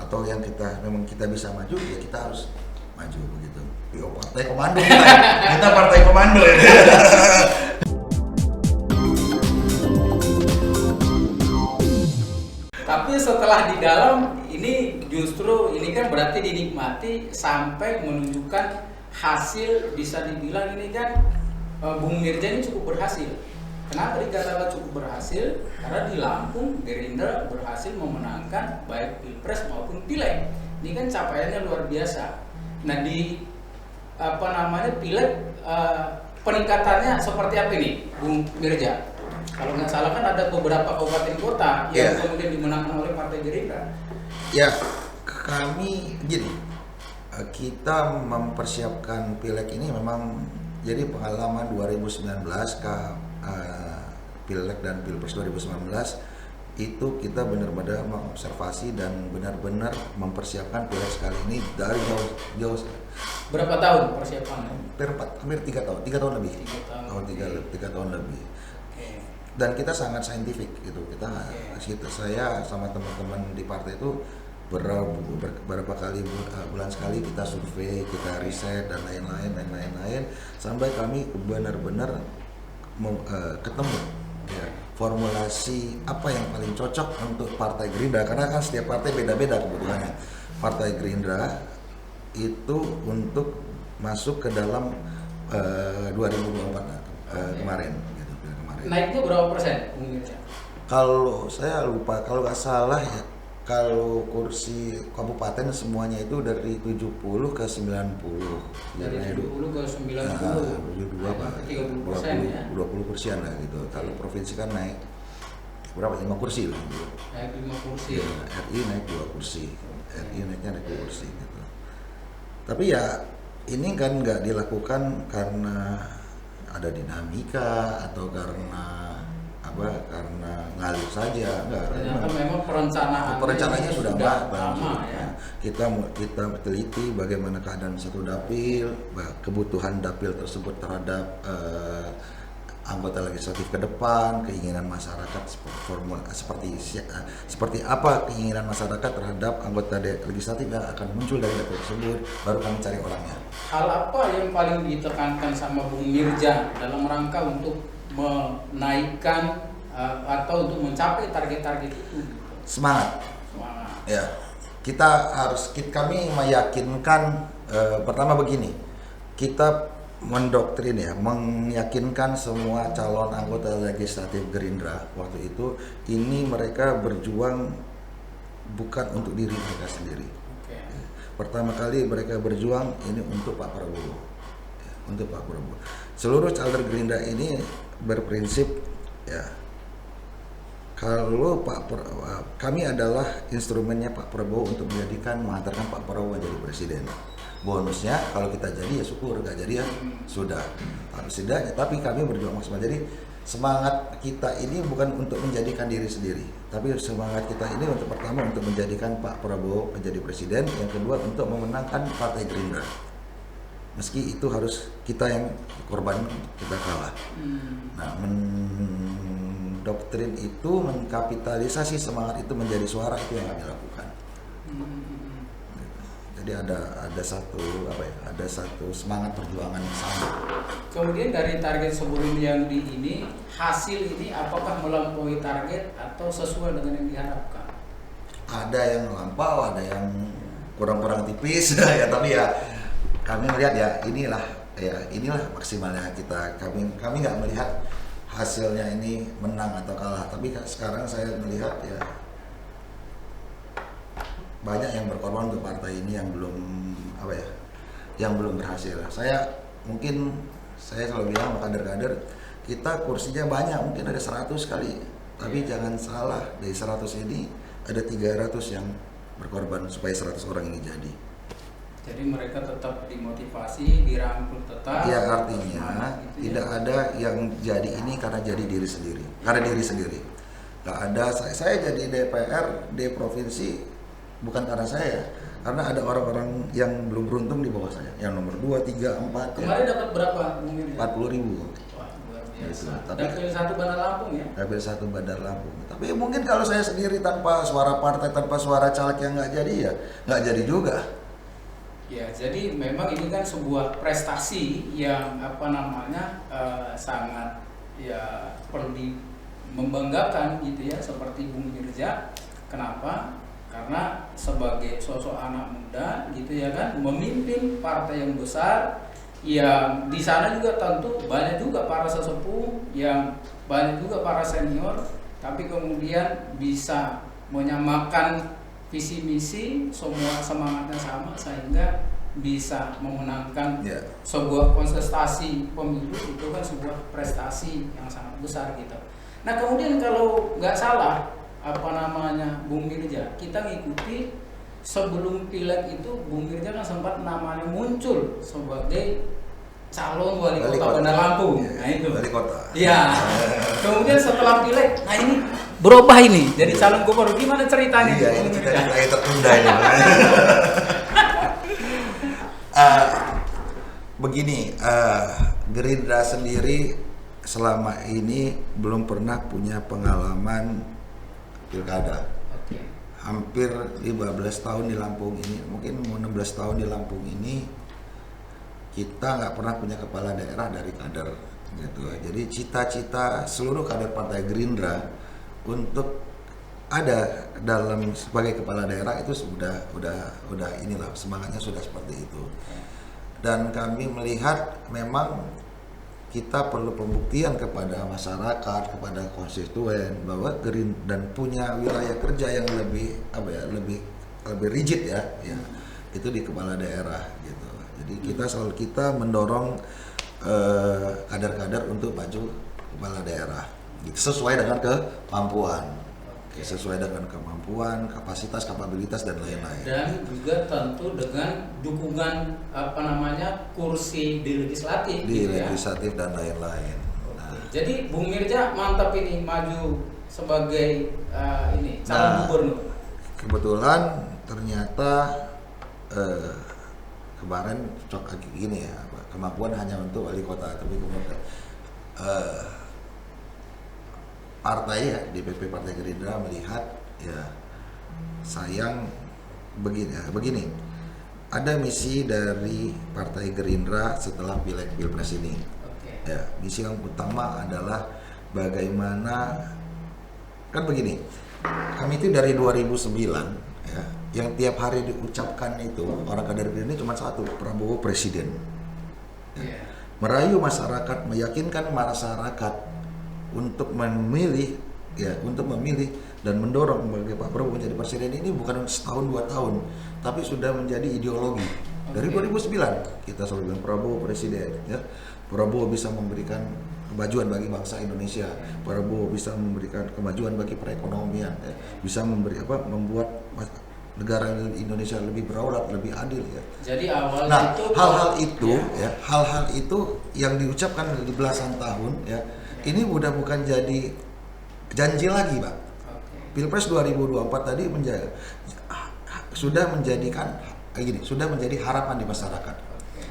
atau yang memang kita bisa maju, ya kita harus maju begitu. Yo, partai komando kita partai komando ya. Tapi setelah di dalam ini justru ini kan berarti dinikmati sampai menunjukkan hasil, bisa dibilang ini kan Bung Mirja ini cukup berhasil. Kenapa dikatakan cukup berhasil? Karena di Lampung Gerindra berhasil memenangkan baik Pilpres maupun Pileg. Ini kan capaiannya luar biasa. Nah di Pileg peningkatannya seperti apa ini, Bung Mirja? Kalau nggak salah kan ada beberapa kabupaten kota yang kemudian dimenangkan oleh Partai Gerindra. Ya, kami gini, kita mempersiapkan Pileg ini memang jadi pengalaman 2019 ke Pileg dan Pilpres 2019 itu kita benar-benar mengobservasi dan benar-benar mempersiapkan Pileg sekali ini dari jauh. Berapa tahun persiapannya? Hampir 3 tahun lebih. 3 tahun lebih. Dan kita sangat saintifik gitu. Saya sama teman-teman di partai itu berapa kali bulan sekali kita survei, kita riset dan lain-lain sampai kami benar-benar ketemu ya, formulasi apa yang paling cocok untuk Partai Gerindra, karena kan setiap partai beda-beda kebutuhannya. Partai Gerindra itu untuk masuk ke dalam 2024 kemarin. Naiknya berapa persen? Kalau saya lupa, kalau nggak salah ya, kalau kursi kabupaten semuanya itu dari 70 ke 90. Dari 70 ke 90. 72 Pak. 30% ya. 20 kursian lah gitu. Kalau provinsi kan naik berapa? 5 kursi lah gitu. Naik 5 kursi. Ya, RI naik 2 kursi. RI naik 2 kursi gitu. Tapi ya ini kan nggak dilakukan karena ada dinamika atau karena ngalir saja, enggak. Ternyata memang perencanaannya sudah matang. lama ya. Kita teliti bagaimana keadaan satu dapil, kebutuhan dapil tersebut terhadap anggota legislatif ke depan, keinginan masyarakat seperti apa keinginan masyarakat terhadap anggota legislatif yang akan muncul dari dapil tersebut, baru kami cari orangnya. Hal apa yang paling ditekankan sama Bung Mirja dalam rangka untuk menaikkan atau untuk mencapai target-target itu? Semangat. Ya, kami meyakinkan pertama begini, kita mendoktrin ya, meyakinkan semua calon anggota legislatif Gerindra waktu itu, ini mereka berjuang bukan untuk diri mereka sendiri. Pertama kali mereka berjuang ini untuk Pak Prabowo, untuk Pak Prabowo. Seluruh caleg Gerindra ini berprinsip ya, kalau kami adalah instrumennya Pak Prabowo untuk mengantarkan Pak Prabowo menjadi presiden. Bonusnya kalau kita jadi ya syukur, nggak jadi ya sudah. Tapi kami berjuang maksimal. Jadi semangat kita ini bukan untuk menjadikan diri sendiri, tapi semangat kita ini untuk pertama untuk menjadikan Pak Prabowo menjadi presiden, yang kedua untuk memenangkan Partai Gerindra. Meski itu harus kita yang korban, kita kalah. Nah, doktrin itu mengkapitalisasi semangat itu menjadi suara, itu yang kami lakukan. Jadi ada satu semangat perjuangan yang sama. Kemudian dari target sebelum yang ini hasil ini apakah melampaui target atau sesuai dengan yang diharapkan? Ada yang melampau, ada yang kurang tipis ya, tapi ya kami melihat ya inilah maksimalnya kita. Kami nggak melihat hasilnya ini menang atau kalah, tapi sekarang saya melihat ya banyak yang berkorban untuk partai ini yang belum berhasil. Saya selalu bilang sama kader-kader, kita kursinya banyak, mungkin ada 100 kali, tapi jangan salah, dari 100 ini ada 300 yang berkorban supaya 100 orang ini jadi. Jadi mereka tetap dimotivasi, dirangkul tetap. Ya, artinya tidak ada yang jadi ini karena diri sendiri. Nggak ada, saya jadi DPR di provinsi bukan karena saya, karena ada orang-orang yang belum beruntung di bawah saya, yang nomor 2, 3, 4. Kemarin dapat berapa? 40.000. Wah, luar gitu. Tapi Dapil 1 Bandar Lampung ya. Dapil 1 Bandar Lampung. Tapi mungkin kalau saya sendiri tanpa suara partai, tanpa suara caleg yang nggak jadi ya nggak jadi juga. Ya, jadi memang ini kan sebuah prestasi yang sangat ya perlu membanggakan gitu ya, seperti Bung Mirza. Kenapa? Karena sebagai sosok anak muda gitu ya kan, memimpin partai yang besar, yang di sana juga tentu banyak juga para sesepuh, yang banyak juga para senior, tapi kemudian bisa menyamakan visi misi, semua semangatnya sama sehingga bisa memenangkan sebuah kontestasi pemilu. Itu kan sebuah prestasi yang sangat besar gitu. Nah kemudian kalau nggak salah Bung Mirza, kita ngikuti sebelum pileg itu Bung Mirza kan sempat namanya muncul sebagai calon wali kota Bandar Lampung. Nah itu wali kota. Iya. Kemudian setelah pileg, nah ini berubah ini jadi calon gubernur. Gimana ceritanya? Iya, ini cerita tertunda ini. Begini, Gerindra sendiri selama ini belum pernah punya pengalaman pilkada. Hampir 15 tahun di Lampung ini, mungkin mau 16 tahun di Lampung ini, kita nggak pernah punya kepala daerah dari kader gitu. Jadi cita-cita seluruh kader Partai Gerindra untuk ada dalam sebagai kepala daerah itu udah inilah, semangatnya sudah seperti itu. Dan kami melihat memang kita perlu pembuktian kepada masyarakat, kepada konstituen bahwa Gerindra dan punya wilayah kerja yang lebih lebih rigid ya, itu di kepala daerah gitu. Jadi kita mendorong kader-kader untuk maju kepala daerah gitu, sesuai dengan kemampuan. Sesuai dengan kemampuan, kapasitas, kapabilitas dan lain-lain. Dan juga tentu dengan dukungan kursi di legislatif. Di gitu legislatif dan lain-lain. Nah. Jadi Bung Mirza mantap ini maju sebagai calon gubernur. Kebetulan ternyata kemarin gini ya, kemampuan hanya untuk wali kota, tapi kemudian partai ya, DPP Partai Gerindra melihat ya sayang begini, ada misi dari Partai Gerindra setelah pileg pilpres ini. Ya, misi yang utama adalah bagaimana, kan begini, kami itu dari 2009 ya, yang tiap hari diucapkan itu orang kader Gerindra cuma satu, Prabowo presiden. Merayu masyarakat, meyakinkan masyarakat untuk memilih dan mendorong bagi Pak Prabowo menjadi presiden ini bukan setahun 2 tahun, tapi sudah menjadi ideologi. Dari 2009 kita selalu bilang Prabowo presiden ya. Prabowo bisa memberikan kemajuan bagi bangsa Indonesia. Prabowo bisa memberikan kemajuan bagi perekonomian ya. Bisa membuat negara Indonesia lebih berdaulat, lebih adil ya. Jadi awalnya hal-hal itu yang diucapkan di belasan tahun ya. Ini bukan jadi janji lagi, Pak. Pilpres 2024 tadi sudah menjadi harapan di masyarakat.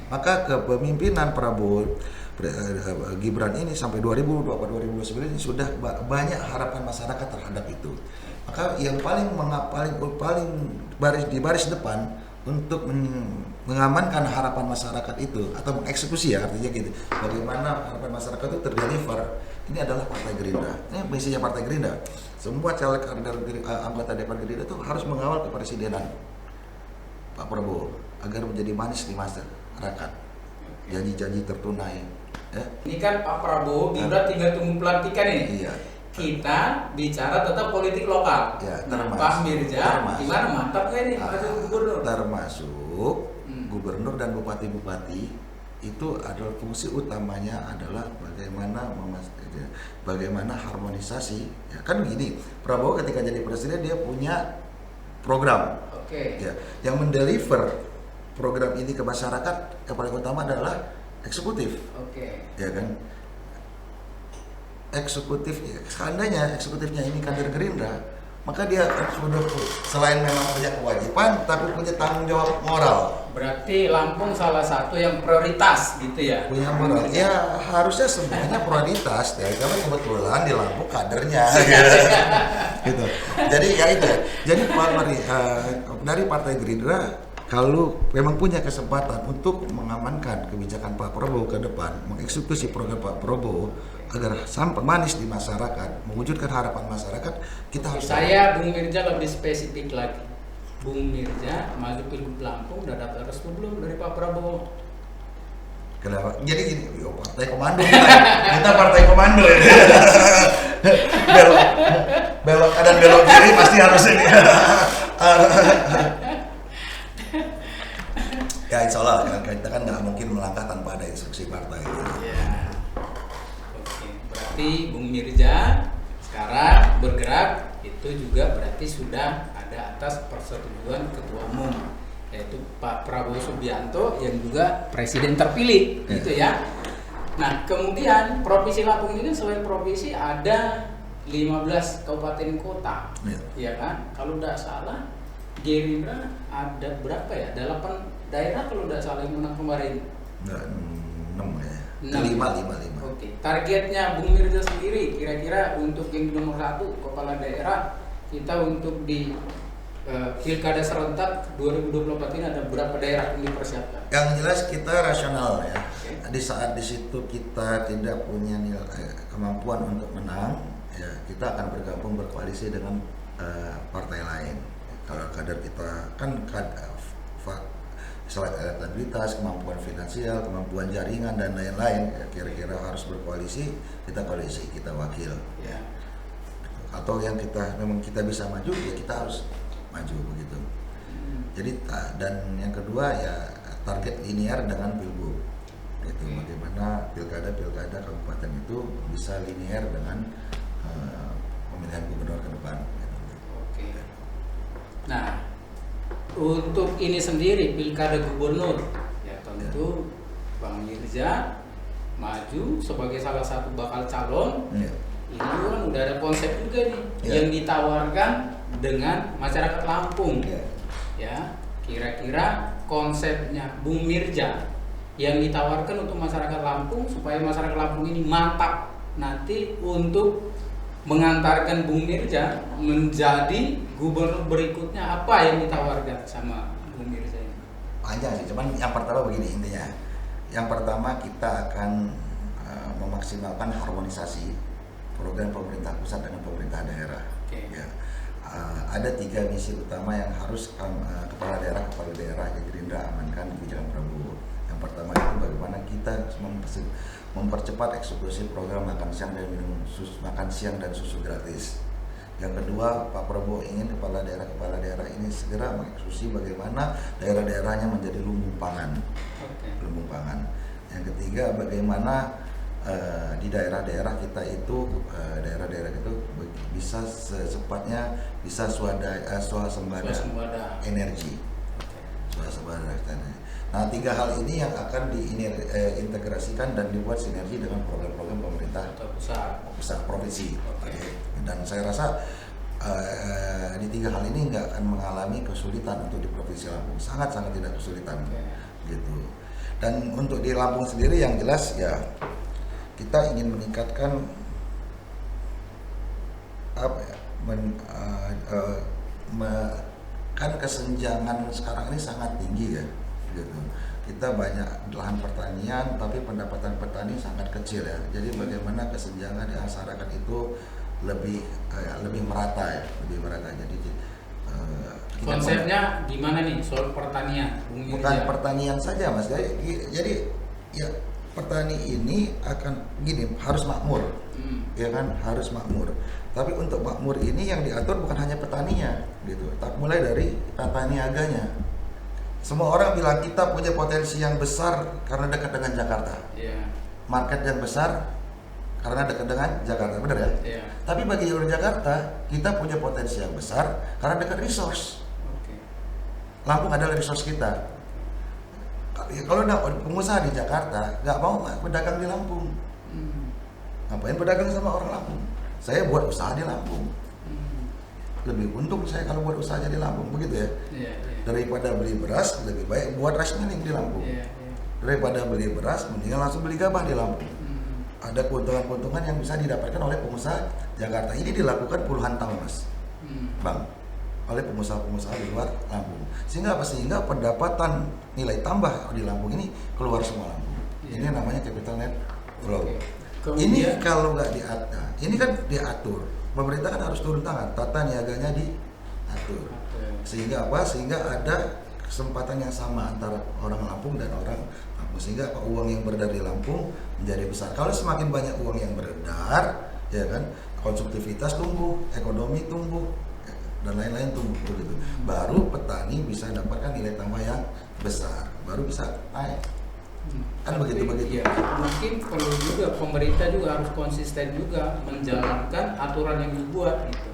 Maka kepemimpinan Prabowo Gibran ini sampai 2024-2029 ini sudah banyak harapan masyarakat terhadap itu. Maka yang paling di baris depan untuk mengamankan harapan masyarakat itu atau mengeksekusi ya, artinya gitu. Bagaimana harapan masyarakat itu terdeliver, ini adalah Partai Gerindra. Ini misinya Partai Gerindra. Semua caleg anggota DPR Gerindra itu harus mengawal kepresidenan Pak Prabowo agar menjadi manis di masyarakat. Janji-janji tertunai. Ya. Ini kan Pak Prabowo Gibran tinggal tunggu pelantikan ini. Iya. Kita bicara tentang politik lokal. Ya, Pak Mirza, gimana mantap nggak nih maju gubernur? Termasuk gubernur dan bupati-bupati itu adalah fungsi utamanya adalah bagaimana harmonisasi. Ya, kan begini, Prabowo ketika jadi presiden dia punya program. Ya, yang mendeliver program ini ke masyarakat yang paling utama adalah eksekutif. Ya kan? Eksekutif, seandainya eksekutifnya ini kader Gerindra, maka dia sudah selain memang punya kewajiban, tapi punya tanggung jawab moral. Berarti Lampung salah satu yang prioritas gitu ya? Punya moral. Ya harusnya semuanya prioritas ya, karena kebetulan di Lampung kadernya. Gitu. Jadi ya itu. Jadi dari Partai Gerindra, kalau memang punya kesempatan untuk mengamankan kebijakan Pak Prabowo ke depan, mengeksekusi program Pak Prabowo agar sampai manis di masyarakat, mewujudkan harapan masyarakat, kita harus. Saya Bung Mirja lebih spesifik lagi. Bung Mirja maju Pilgub Lampung udah dapat restu belum dari Pak Prabowo? Kenapa? Jadi gini, partai komando kita partai komando ya. belok kanan belok kiri pasti harus ini. Ya insya Allah kita kan nggak mungkin melangkah tanpa ada instruksi partai. Ya. Oke, berarti Bung Mirja sekarang bergerak itu juga berarti sudah ada atas persetujuan Ketua Umum, yaitu Pak Prabowo Subianto yang juga Presiden terpilih, gitu ya. Nah, kemudian Provinsi Lampung ini kan selain provinsi ada 15 kabupaten kota, ya kan? Kalau tidak salah Gerindra ada berapa ya? 8 daerah kalau tidak salah yang menang kemarin. 6 ya. 6. 5. Oke. Targetnya Bung Mirja sendiri kira-kira untuk yang nomor 1 kepala daerah kita untuk di Pilkada serentak 2024 ini ada berapa daerah yang dipersiapkan? Yang jelas kita rasional ya. Okay. Di saat di situ kita tidak punya kemampuan untuk menang, ya kita akan bergabung berkoalisi dengan partai lain. Kalau kader kita kan selain elektabilitas, kemampuan finansial, kemampuan jaringan dan lain-lain, ya, kira-kira harus berkoalisi, kita koalisi, kita wakil. Ya. Atau yang memang kita bisa maju, ya kita harus maju begitu. Jadi dan yang kedua ya target linear dengan pilgub. Itu bagaimana pilkada kabupaten itu bisa linear dengan pemilihan gubernur ke depan. Oke. Nah, untuk ini sendiri pilkada gubernur ya tentu Bang Mirja maju sebagai salah satu bakal calon. Ini kan udah ada konsep juga nih yang ditawarkan dengan masyarakat Lampung. Ya, kira-kira konsepnya Bung Mirja yang ditawarkan untuk masyarakat Lampung supaya masyarakat Lampung ini mantap nanti untuk mengantarkan Bung Mirja menjadi gubernur berikutnya, apa yang ditawarkan sama Bung Mirja ini? Panjang sih, cuman yang pertama begini intinya. Yang pertama kita akan memaksimalkan harmonisasi program pemerintah pusat dengan pemerintah daerah. Ya. Ada 3 misi utama yang harus kepala daerah Gerindra amankan kebijakan Prabowo. Yang pertama itu bagaimana kita mempercepat eksekusi program makan siang dan susu gratis. Yang kedua, Pak Prabowo ingin kepala daerah ini segera mengeksekusi bagaimana daerah-daerahnya menjadi lumbung pangan. Yang ketiga, bagaimana di daerah-daerah kita itu bisa secepatnya bisa swasembada energi. Nah, 3 hal ini yang akan diintegrasikan dan dibuat sinergi dengan program-program pemerintah pusat provinsi. Dan saya rasa di 3 hal ini nggak akan mengalami kesulitan untuk di Provinsi Lampung, sangat-sangat tidak kesulitan, gitu. Dan untuk di Lampung sendiri yang jelas ya kita ingin meningkatkan kan kesenjangan sekarang ini sangat tinggi ya. Gitu. Kita banyak lahan pertanian tapi pendapatan petani sangat kecil ya. Jadi bagaimana kesenjangan di masyarakat itu lebih merata ya, lebih merata. Jadi konsepnya gimana nih soal pertanian? Bukan pertanian saja Mas. Jadi ya petani ini akan gini harus makmur. Ya kan harus makmur. Tapi untuk makmur ini yang diatur bukan hanya petaninya gitu. Tapi mulai dari tata niaganya. Semua orang bilang kita punya potensi yang besar karena dekat dengan Jakarta. Market yang besar karena dekat dengan Jakarta, benar ya? Tapi bagi orang Jakarta, kita punya potensi yang besar karena dekat resource. Lampung adalah resource kita. Kalau pengusaha di Jakarta nggak mau pedagang di Lampung, ngapain pedagang sama orang Lampung? Saya buat usaha di Lampung. lebih untung saya kalau buat usahanya di Lampung, begitu ya. Iya. Daripada beli beras, lebih baik buat rice milling di Lampung. Iya. Daripada beli beras, mendingan langsung beli gabah di Lampung. Ada keuntungan-keuntungan yang bisa didapatkan oleh pengusaha Jakarta. Ini dilakukan puluhan tahun, Mas, Bang, oleh pengusaha-pengusaha di luar Lampung. Sehingga apa? Sehingga pendapatan nilai tambah di Lampung ini keluar semua Lampung. Ini namanya capital net flow. Ini kalau nggak diatur, ini kan diatur. Pemerintah kan harus turun tangan, tata niaganya diatur. Sehingga apa? Sehingga ada kesempatan yang sama antara orang Lampung dan orang Lampung. Sehingga apa? Uang yang beredar di Lampung menjadi besar. Kalau semakin banyak uang yang beredar, ya kan, konsumtivitas tumbuh, ekonomi tumbuh, dan lain-lain tumbuh begitu. Baru petani bisa dapatkan nilai tambah yang besar, baru bisa naik. Kan begitu. Ya, mungkin perlu juga pemerintah juga harus konsisten juga menjalankan aturan yang dibuat gitu.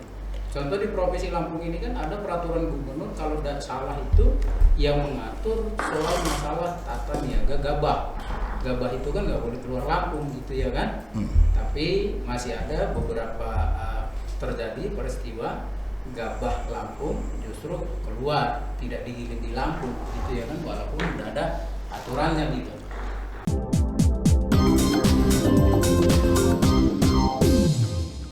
Contoh di Provinsi Lampung ini kan ada peraturan gubernur kalau tidak salah itu yang mengatur soal masalah tata niaga gabah. Gabah itu kan nggak boleh keluar Lampung gitu ya kan. Tapi masih ada beberapa terjadi peristiwa gabah Lampung justru keluar, tidak digiling di Lampung gitu ya kan, walaupun sudah ada aturannya gitu.